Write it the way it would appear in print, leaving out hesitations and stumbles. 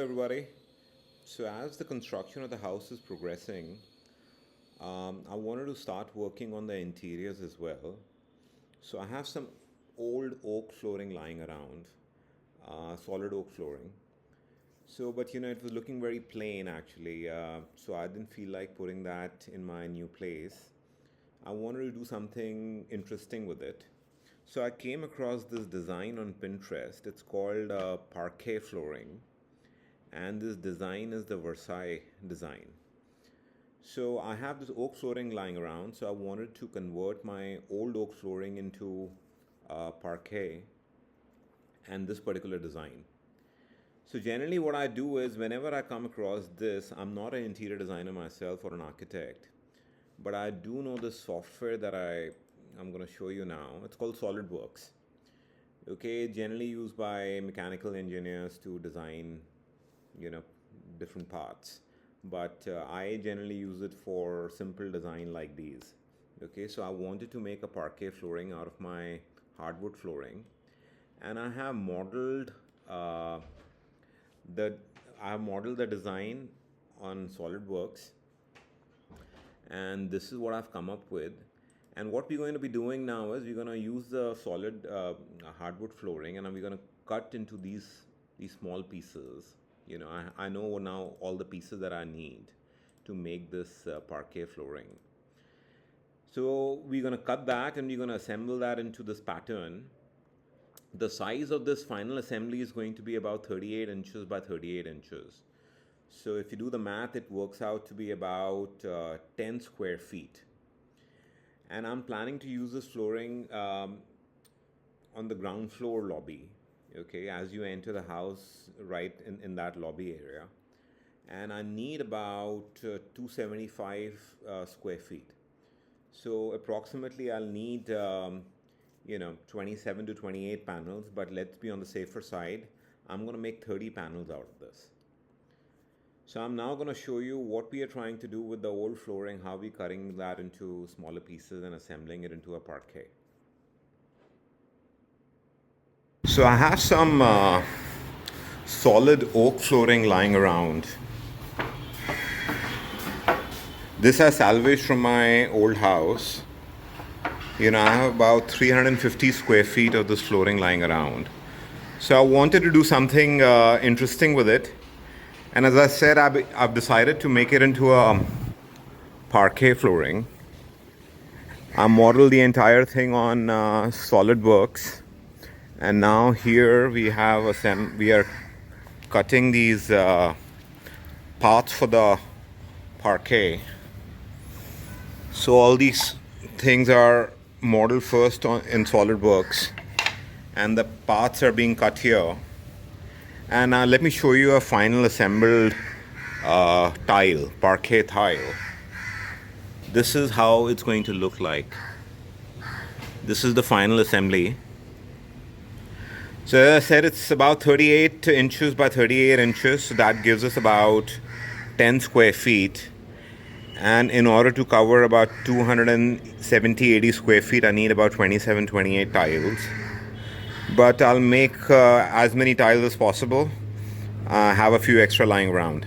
Everybody. So as the construction of the house is progressing, I wanted to start working on the interiors as well. So I have some old oak flooring lying around, solid oak flooring. So, but it was looking very plain actually. So I didn't feel like putting that in my new place. I wanted to do something interesting with it. So I came across this design on Pinterest. It's called Parquet flooring, and this design is the Versailles design. So I have this oak flooring lying around, so I wanted to convert my old oak flooring into parquet and this particular design. So generally what I do is whenever I come across this, I'm not an interior designer myself or an architect, but I do know the software that I'm going to show you now. It's called SolidWorks. Okay, generally used by mechanical engineers to design you know different parts, but I generally use it for simple design like these. Okay, so I wanted to make a parquet flooring out of my hardwood flooring, and uh, the I have modeled the design on SolidWorks, and this is what I've come up with. And what we're going to be doing now is we're going to use the solid hardwood flooring, and we're going to cut into these small pieces. I know now all the pieces that I need to make this parquet flooring. So we're going to cut that and we're going to assemble that into this pattern. The size of this final assembly is going to be about 38 inches by 38 inches. So if you do the math, it works out to be about 10 square feet. And I'm planning to use this flooring on the ground floor lobby. Okay, as you enter the house, right in that lobby area. And I need about 275 square feet. So approximately I'll need 27 to 28 panels, but let's be on the safer side. I'm going to make 30 panels out of this. So I'm now going to show you what we are trying to do with the old flooring, how we're cutting that into smaller pieces and assembling it into a parquet. So I have some solid oak flooring lying around. This I salvaged from my old house. I have about 350 square feet of this flooring lying around. So I wanted to do something interesting with it. And as I said, I've decided to make it into a parquet flooring. I modeled the entire thing on SolidWorks. And now here we are cutting these paths for the parquet. So all these things are modeled first in SolidWorks, and the paths are being cut here. And let me show you a final assembled parquet tile. This is how it's going to look like. This is the final assembly. So as I said, it's about 38 inches by 38 inches. So that gives us about 10 square feet. And in order to cover about 270-80 square feet, I need about 27-28 tiles. But I'll make as many tiles as possible. Have a few extra lying around.